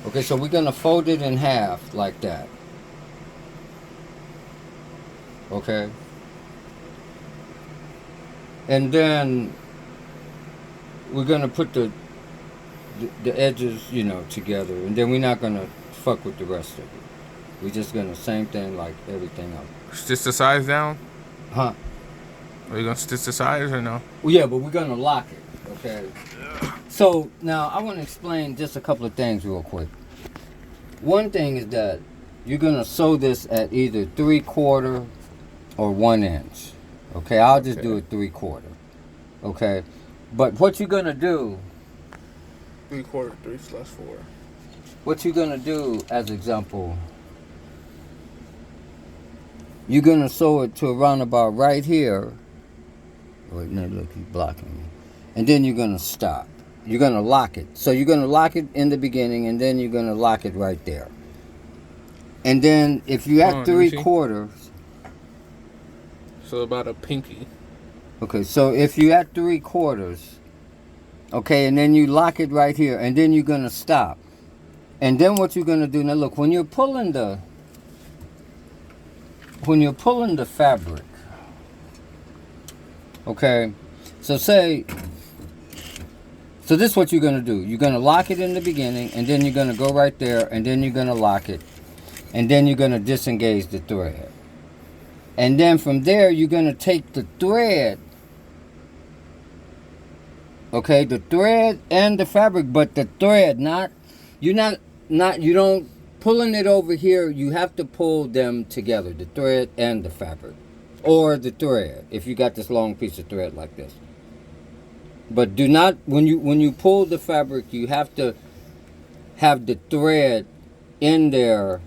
Okay, so we're gonna fold it in half like that. Okay, and then we're gonna put the edges, together, and then we're not gonna fuck with the rest of it. We're just gonna same thing like everything else. Stitch the sides down. Huh? Are you gonna stitch the sides or no? Well, yeah, but we're gonna lock it. Okay. So now I want to explain just a couple of things real quick. One thing is that you're gonna sew this at either 3/4 or 1 inch. Okay, I'll just do Okay. it 3/4. Okay, but what you're gonna do, 3/4, 3/4. as example, you're gonna sew it to around about right here. Wait, no, look, he's blocking me. And then you're gonna stop. You're gonna lock it. So you're gonna lock it in the beginning, and then you're gonna lock it right there. And then if you're Hold at on, let me three see. quarters, So about a pinky. okay. So if you're at 3/4, okay, and then you lock it right here, and then you're gonna stop. And then what you're gonna do now? Look, when you're pulling the fabric, okay. So so this is what you're gonna do. You're gonna lock it in the beginning, and then you're gonna go right there, and then you're gonna lock it, and then you're gonna disengage the thread. And then from there, you're gonna take the thread, okay, the thread and the fabric, but the thread, you're not, you don't pulling it over here. You have to pull them together, the thread and the fabric, or the thread if you got this long piece of thread like this. But do not when you pull the fabric, you have to have the thread in there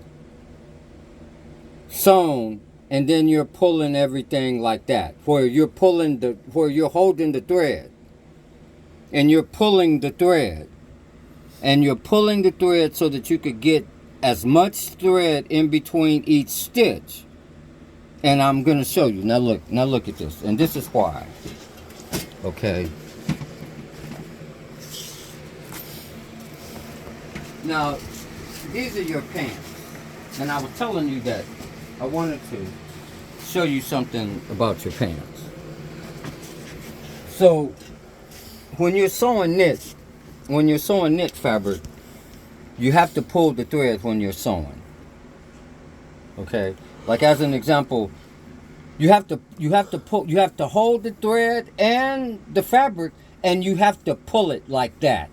sewn, and then you're pulling everything like that, where you're holding the thread, and you're pulling the thread, and you're pulling the thread so that you could get as much thread in between each stitch. And I'm gonna show you now. Look at this, and this is why. Okay. Now, these are your pants, and I was telling you that I wanted to show you something about your pants. So, when you're sewing knit fabric, you have to pull the thread when you're sewing. Okay, like as an example, you have to hold the thread and the fabric, and you have to pull it like that.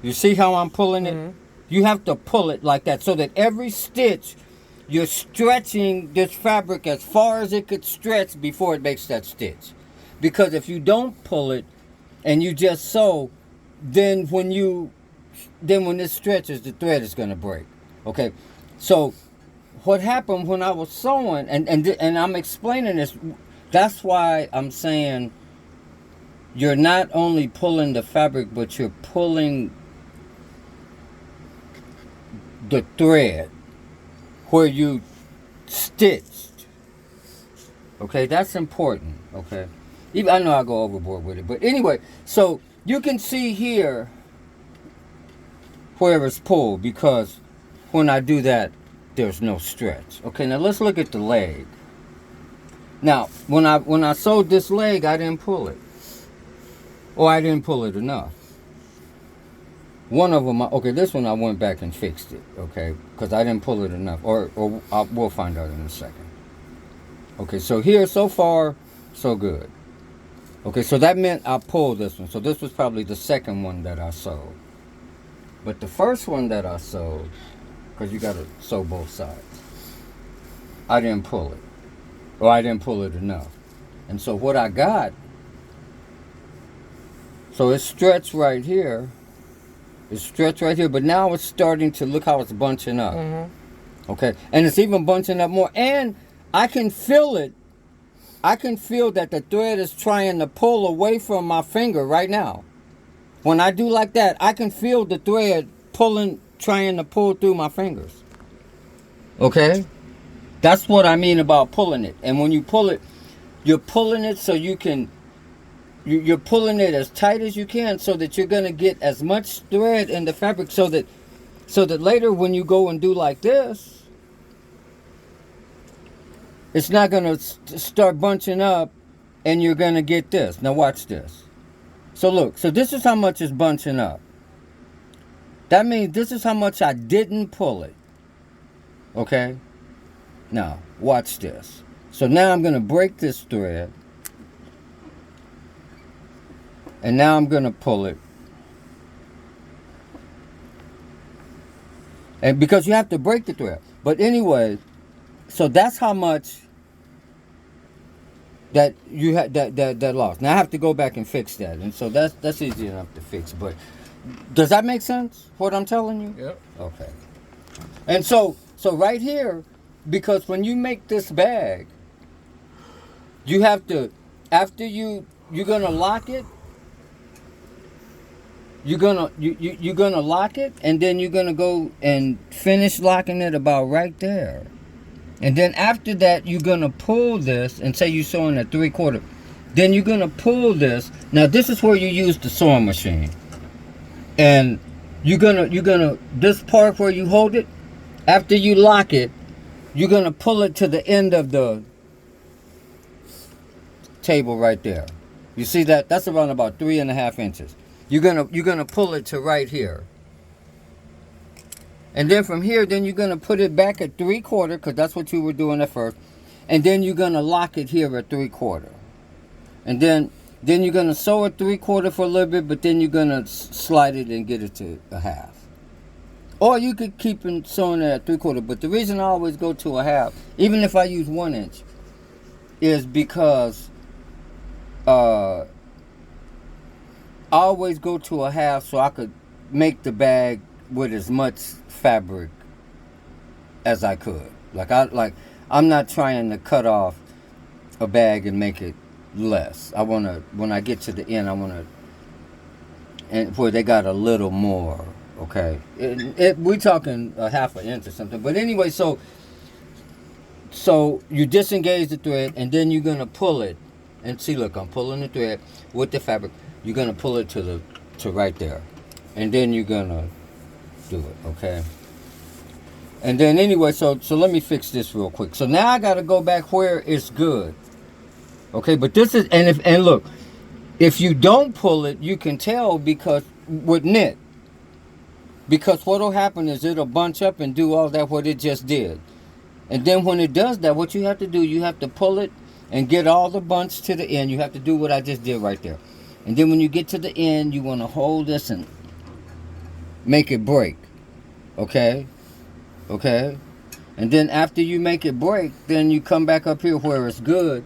You see how I'm pulling it? Mm-hmm. You have to pull it like that so that every stitch you're stretching this fabric as far as it could stretch before it makes that stitch. Because if you don't pull it and you just sew, then when this stretches, the thread is going to break. Okay, so what happened when I was sewing, and I'm explaining this, that's why I'm saying you're not only pulling the fabric, but you're pulling the thread where you stitched. Okay, that's important. Okay, even I know I go overboard with it, but anyway, so you can see here where it's pulled, because when I do that, there's no stretch. Okay, now let's look at the leg. Now, when I sewed this leg, I didn't pull it, or I didn't pull it enough. One of them, okay, this one I went back and fixed it, okay, because I didn't pull it enough, or we'll find out in a second. Okay, so here, so far, so good. Okay, so that meant I pulled this one. So this was probably the second one that I sewed. But the first one that I sewed, because you got to sew both sides, I didn't pull it, or I didn't pull it enough. And so what I got, so it's stretched right here. It's stretched right here, but now it's starting to look how it's bunching up. Mm-hmm. Okay, and it's even bunching up more, and I can feel it. I can feel that the thread is trying to pull away from my finger right now. When I do like that, I can feel the thread trying to pull through my fingers. Okay, that's what I mean about pulling it. And when you pull it, you're pulling it so you can you're pulling it as tight as you can so that you're going to get as much thread in the fabric so that later when you go and do like this, it's not going to start bunching up and you're going to get this. Now watch this. So look, so this is how much is bunching up. That means this is how much I didn't pull it. Okay? Now, watch this. So now I'm going to break this thread. And now I'm going to pull it. And because you have to break the thread. But anyway, so that's how much that you had that lost. Now I have to go back and fix that. And so that's easy enough to fix. But does that make sense, what I'm telling you? Yep. Okay. And so right here, because when you make this bag, you have to, after you're gonna lock it, you're gonna lock it, and then you're gonna go and finish locking it about right there. And then after that, you're gonna pull this, and say you're sewing at 3/4. Then you're gonna pull this. Now this is where you use the sewing machine. And you're gonna this part where you hold it, after you lock it, you're gonna pull it to the end of the table right there. You see that? That's around about 3.5 inches. You're gonna pull it to right here. And then from here, then you're gonna put it back at 3/4, because that's what you were doing at first. And then you're gonna lock it here at 3/4. And then you're going to sew it 3/4 for a little bit, but then you're going to slide it and get it to 1/2. Or you could keep sewing it at 3/4. But the reason I always go to 1/2, even if I use 1 inch, is because I always go to 1/2 so I could make the bag with as much fabric as I could. I'm not trying to cut off a bag and make it less. I want to, when I get to the end, I want to, and where they got a little more, okay? We're talking 1/2 inch or something. But anyway, so you disengage the thread, and then you're going to pull it. And see, look, I'm pulling the thread with the fabric. You're going to pull it to right there. And then you're going to do it, okay? And then anyway, so let me fix this real quick. So now I got to go back where it's good. Okay, but this is, and look, if you don't pull it, you can tell because with knit. Because what'll happen is it'll bunch up and do all that what it just did. And then when it does that, what you have to do, you have to pull it and get all the bunch to the end. You have to do what I just did right there. And then when you get to the end, you want to hold this and make it break. Okay? Okay? And then after you make it break, then you come back up here where it's good,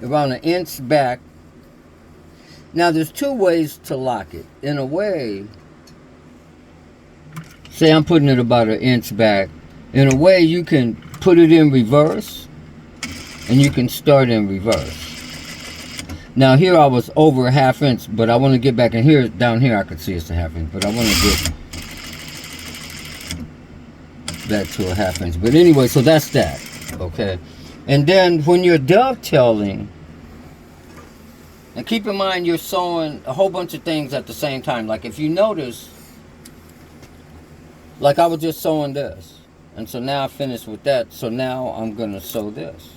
around 1 inch back. Now there's 2 ways to lock it. In a way, say I'm putting it about 1 inch back. In a way, you can put it in reverse, and you can start in reverse. Now here I was over 1/2 inch, but I want to get back in here. Down here I could see it's 1/2 inch, but I want to get back to 1/2 inch. But anyway, so that's that. Okay. And then when you're dovetailing, and keep in mind you're sewing a whole bunch of things at the same time. Like if you notice, like I was just sewing this. And so now I finished with that. So now I'm going to sew this.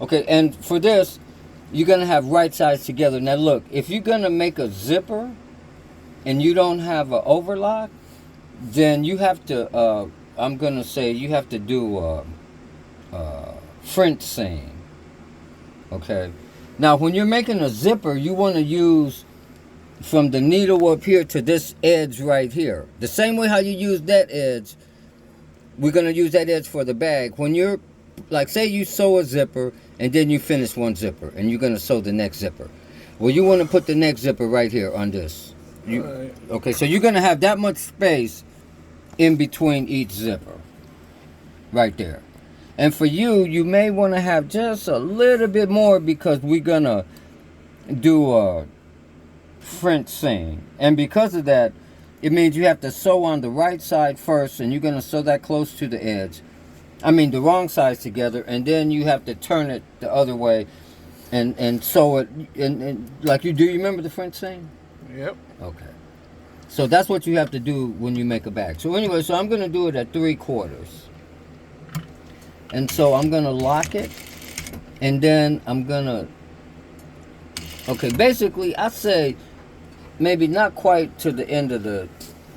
Okay, and for this, you're going to have right sides together. Now look, if you're going to make a zipper and you don't have an overlock, then you have to, I'm going to say you have to do French seam. Okay. Now when you're making a zipper, you want to use from the needle up here to this edge right here. The same way how you use that edge, we're going to use that edge for the bag. When you're, like say you sew a zipper and then you finish one zipper and you're going to sew the next zipper. Well, you want to put the next zipper right here on this. Right. Okay, so you're going to have that much space in between each zipper. Right there. And for you, you may want to have just a little bit more because we're going to do a French seam. And because of that, it means you have to sew on the right side first, and you're going to sew that close to the edge. I mean, the wrong sides together, and then you have to turn it the other way. and sew it, and like you do. You remember the French saying? Yep. Okay. So that's what you have to do when you make a bag. So anyway, so I'm gonna do it at 3/4, and so I'm gonna lock it, and then I'm gonna. Okay, basically, I say maybe not quite to the end of the.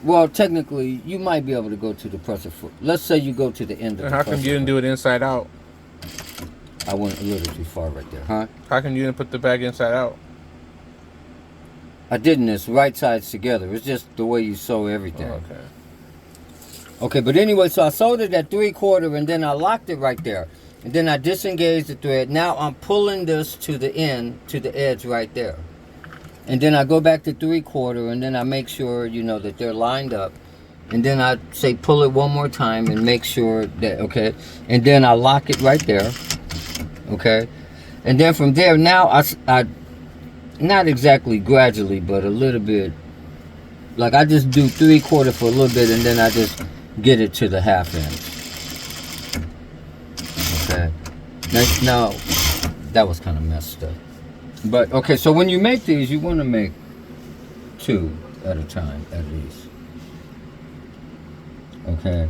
Well, technically, you might be able to go to the presser foot. Let's say you go to the end of And the how presser come you didn't foot. do it inside out? I went a little too far right there, huh? How come you didn't put the bag inside out? I didn't. It's right sides together. It's just the way you sew everything. Oh, okay. Okay, but anyway, so I sewed it at 3/4, and then I locked it right there. And then I disengaged the thread. Now I'm pulling this to the end, to the edge right there. And then I go back to 3/4, and then I make sure, that they're lined up. And then I say pull it one more time and make sure that, okay. And then I lock it right there, okay. And then from there, now I not exactly gradually, but a little bit. Like I just do 3/4 for a little bit, and then I just get it to the 1/2 inch. Okay. Now that was kind of messed up. But okay, so when you make these, you want to make 2 at a time at least. Okay.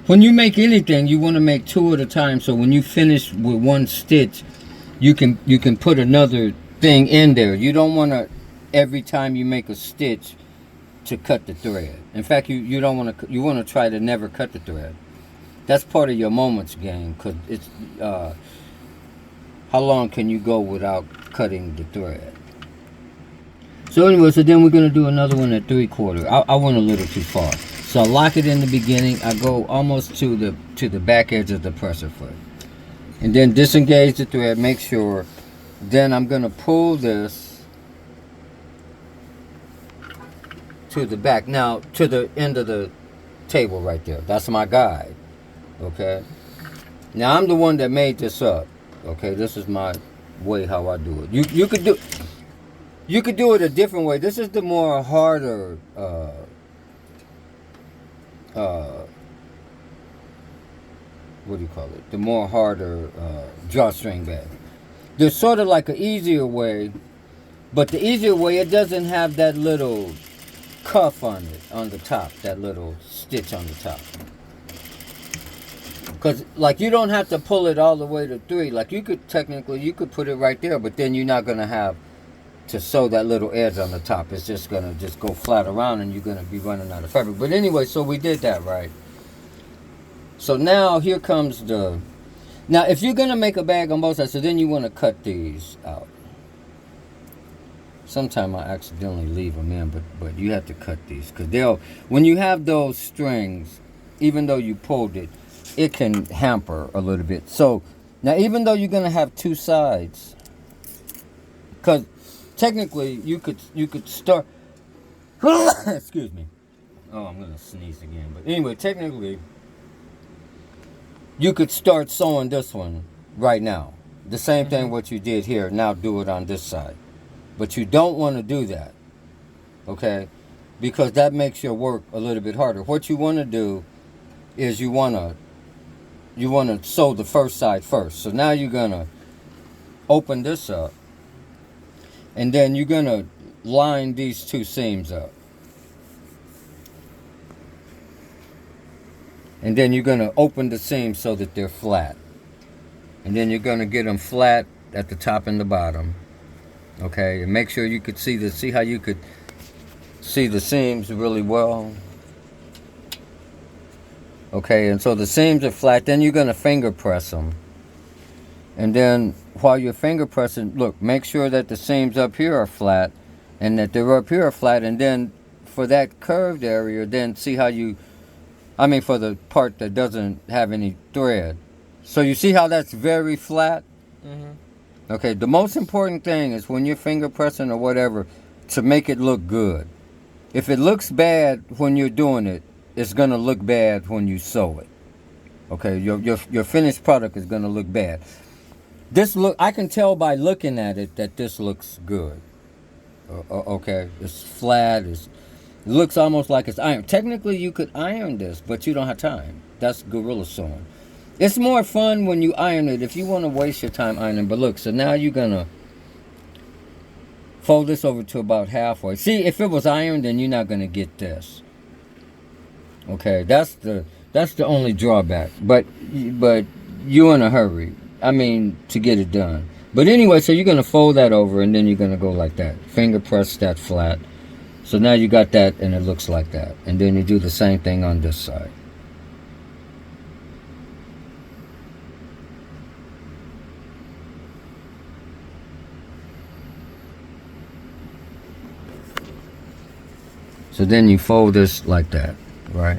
When you make anything, you want to make 2 at a time. So when you finish with one stitch, you can put another thing in there. You don't want to every time you make a stitch to cut the thread. In fact, you don't want to. You want to try to never cut the thread. That's part of your moments game, because it's how long can you go without cutting the thread. So anyway, so then we're gonna do another one at 3/4. I went a little too far, so I lock it in the beginning. I go almost to the back edge of the presser foot, and then disengage the thread. Make sure. Then I'm gonna pull this to the back, now to the end of the table right there. That's my guide. Okay. Now I'm the one that made this up. Okay, this is my way how I do it. You could do it a different way. This is the more harder what do you call it? The more harder drawstring bag. There's sort of like an easier way, but the easier way, it doesn't have that little cuff on it, on the top, that little stitch on the top. Because, like, you don't have to pull it all the way to 3. Like, you could put it right there, but then you're not going to have to sew that little edge on the top. It's just going to just go flat around, and you're going to be running out of fabric. But anyway, so we did that, right? So now, here comes the... Now, if you're going to make a bag on both sides, so then you want to cut these out. Sometimes I accidentally leave them in, but you have to cut these. Because when you have those strings, even though you pulled it, it can hamper a little bit. So now, even though you're gonna have 2 sides, because technically you could start. Excuse me. Oh, I'm gonna sneeze again. But anyway, technically, you could start sewing this one right now. The same thing what you did here. Now do it on this side, but you don't want to do that. Okay, because that makes your work a little bit harder. What you want to do is you want to sew the first side first. So now you're going to open this up, and then you're going to line these 2 seams up. And then you're going to open the seams so that they're flat. And then you're going to get them flat at the top and the bottom. Okay, and make sure you could see how you could see the seams really well. Okay, and so the seams are flat. Then you're going to finger press them. And then while you're finger pressing, look, make sure that the seams up here are flat and that they're up here are flat. And then for that curved area, then see how for the part that doesn't have any thread. So you see how that's very flat? Mm-hmm. Okay, the most important thing is when you're finger pressing or whatever, to make it look good. If it looks bad when you're doing it, it's going to look bad when you sew it. Okay, your finished product is going to look bad. I can tell by looking at it that this looks good. Okay, it's flat. It looks almost like it's iron. Technically, you could iron this, but you don't have time. That's guerrilla sewing. It's more fun when you iron it if you want to waste your time ironing. But look, so now you're gonna fold this over to about halfway. See, if it was ironed, then you're not gonna get this. Okay, that's the only drawback. But you're in a hurry. I mean, to get it done. But anyway, so you're gonna fold that over, and then you're gonna go like that. Finger press that flat. So now you got that, and it looks like that. And then you do the same thing on this side. So then you fold this like that, right?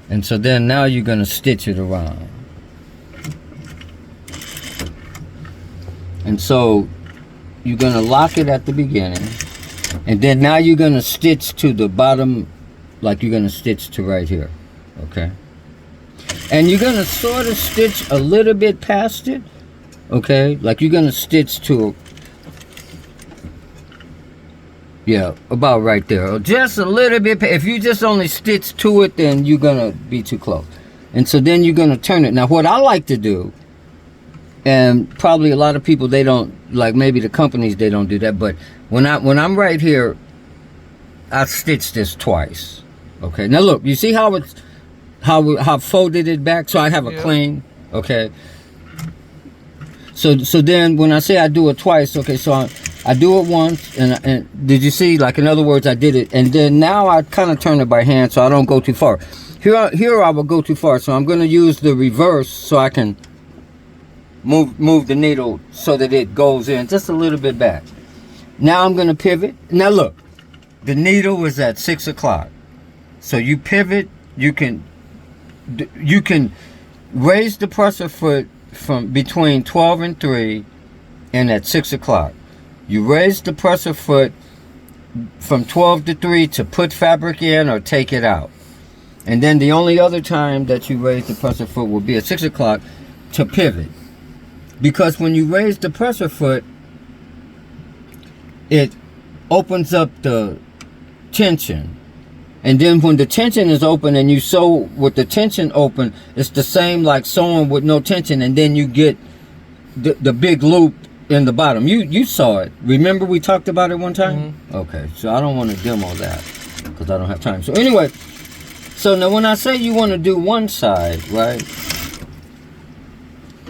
And so then now you're going to stitch it around. And so you're going to lock it at the beginning. And then now you're going to stitch to the bottom, like you're going to stitch to right here, okay? And you're going to sort of stitch a little bit past it, okay? Like you're going to stitch to, yeah, about right there. Just a little bit. If you just only stitch to it, then you're going to be too close. And so then you're going to turn it. Now, what I like to do, and probably a lot of people, they don't, like maybe the companies, they don't do that. But when I'm right here, I stitch this twice. Okay. Now, look, you see how it's, how I folded it back? So I have a clean, okay? So then when I say I do it twice, okay, so I do it once, and did you see, like in other words, I did it, and then now I kind of turn it by hand so I don't go too far. Here I will go too far, so I'm going to use the reverse so I can move the needle so that it goes in just a little bit back. Now I'm going to pivot. Now look, the needle was at 6 o'clock, so you pivot. You can raise the presser foot from between 12 and 3, and at 6 o'clock. You raise the presser foot from 12 to 3 to put fabric in or take it out. And then the only other time that you raise the presser foot will be at 6 o'clock to pivot. Because when you raise the presser foot, it opens up the tension. And then when the tension is open and you sew with the tension open, it's the same like sewing with no tension, and then you get the big loop in the bottom. You saw it. Remember we talked about it one time? Mm-hmm. Okay, so I don't want to demo that because I don't have time. So anyway, so now when I say you want to do one side, right?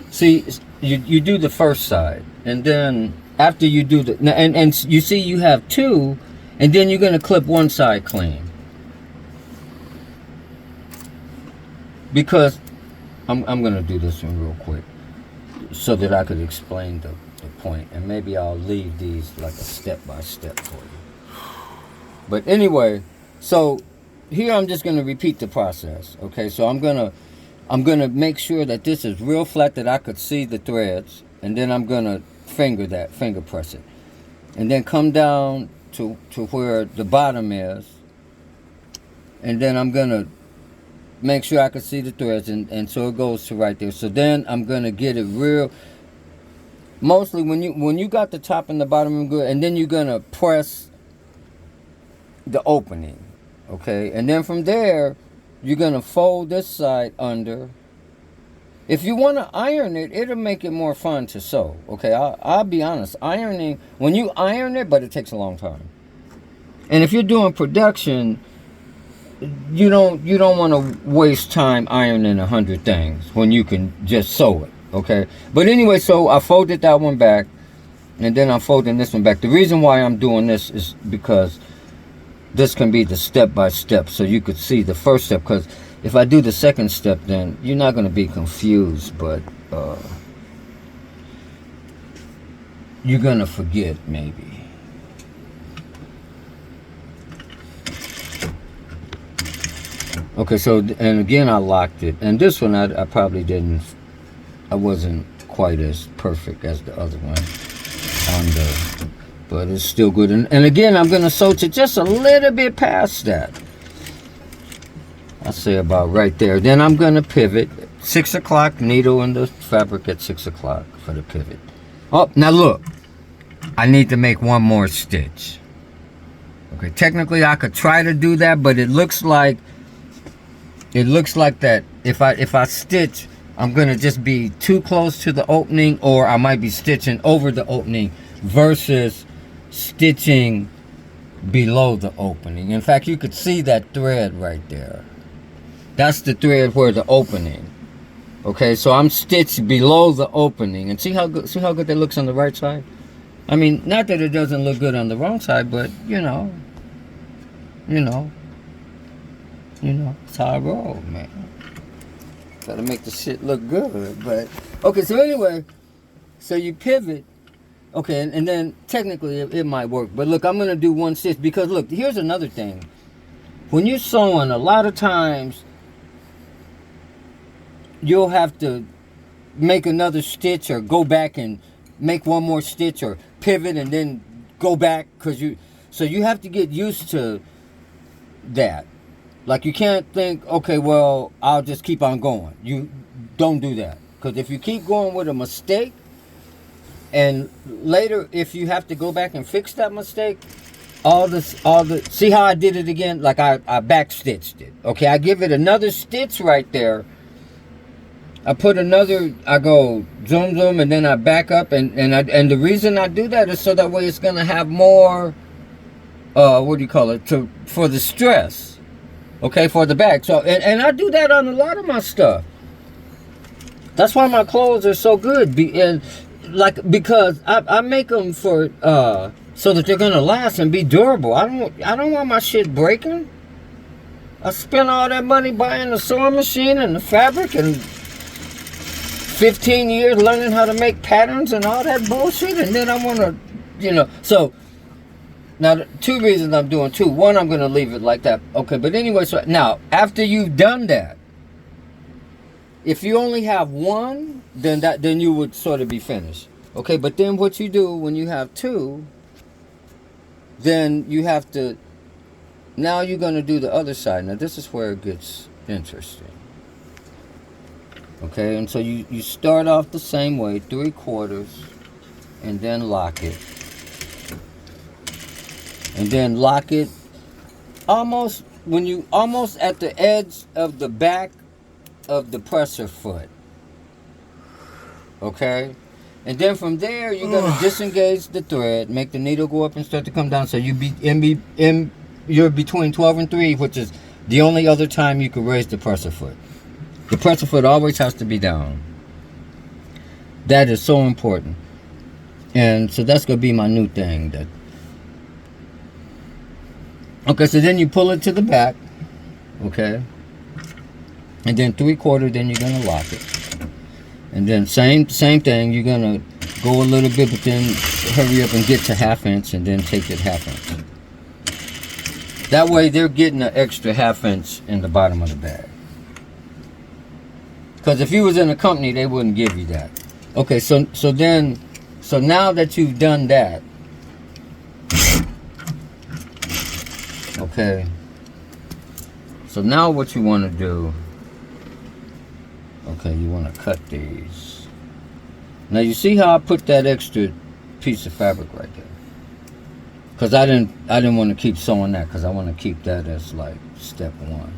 See, you do the first side, and then after you do the, and you see you have two, and then you're going to clip one side clean. Because I'm going to do this one real quick so that I could explain the point, and maybe I'll leave these like a step-by-step for you. But anyway, so here I'm just going to repeat the process, okay? So I'm going to make sure that this is real flat, that I could see the threads, and then I'm going to finger press it, and then come down to where the bottom is, and then I'm going to make sure I can see the threads, and so it goes to right there. So then I'm going to get it real, mostly when you got the top and the bottom good, and then you're going to press the opening, okay? And then from there, you're going to fold this side under. If you want to iron it, it'll make it more fun to sew, okay? I'll be honest, ironing, when you iron it, but it takes a long time. And if you're doing production, you don't want to waste time ironing 100 things when you can just sew it, okay? But anyway, so I folded that one back, and then I'm folding this one back. The reason why I'm doing this is because this can be the step-by-step, so you could see the first step, because if I do the second step, then you're not going to be confused, but you're going to forget maybe. Okay, so, and again, I locked it. And this one, I probably didn't, I wasn't quite as perfect as the other one. But it's still good. And again, I'm going to sew to just a little bit past that. I'll say about right there. Then I'm going to pivot. 6 o'clock, needle in the fabric at 6 o'clock for the pivot. Oh, now look. I need to make one more stitch. Okay, technically I could try to do that, but it looks like that if I stitch, I'm gonna just be too close to the opening, or I might be stitching over the opening versus stitching below the opening. In fact, you could see that thread right there. That's the thread where the opening. Okay, so I'm stitched below the opening, and see how good that looks on the right side. I mean, not that it doesn't look good on the wrong side, but you know, it's how I roll, man. Gotta make the shit look good, but okay. So anyway, so you pivot, okay, and then technically it might work. But look, I'm gonna do one stitch because look, here's another thing. When you're sewing, a lot of times you'll have to make another stitch or go back and make one more stitch or pivot and then go back so you have to get used to that. Like, you can't think, okay, well, I'll just keep on going. You don't do that. Because if you keep going with a mistake, and later, if you have to go back and fix that mistake, see how I did it again? Like, I back stitched it. Okay, I give it another stitch right there. I go zoom, zoom, and then I back up. And the reason I do that is so that way it's going to have more, for the stress. Okay, for the back. So, and I do that on a lot of my stuff. That's why my clothes are so good. Because I make them for so that they're gonna last and be durable. I don't want my shit breaking. I spent all that money buying the sewing machine and the fabric and 15 years learning how to make patterns and all that bullshit, and then I want to, so. Now, two reasons I'm doing two. One, I'm going to leave it like that. Okay, but anyway, so now, after you've done that, if you only have one, then you would sort of be finished. Okay, but then what you do when you have two, then you have to, now you're going to do the other side. Now, this is where it gets interesting. Okay, and so you start off the same way, 3/4, and then lock it. And then lock it almost at the edge of the back of the presser foot. Okay? And then from there, you're going to disengage the thread, make the needle go up and start to come down. So you're between 12 and 3, which is the only other time you can raise the presser foot. The presser foot always has to be down. That is so important. And so that's going to be my new thing. Okay, so then you pull it to the back, okay, and then 3/4, then you're gonna lock it, and then same thing. You're gonna go a little bit, but then hurry up and get to 1/2 inch, and then take it 1/2 inch. That way, they're getting an extra 1/2 inch in the bottom of the bag. Because if you was in a company, they wouldn't give you that. Okay, so now that you've done that. Okay, so now what you want to do, okay, you want to cut these. Now you see how I put that extra piece of fabric right there? Because I didn't want to keep sewing that, because I want to keep that as like step 1.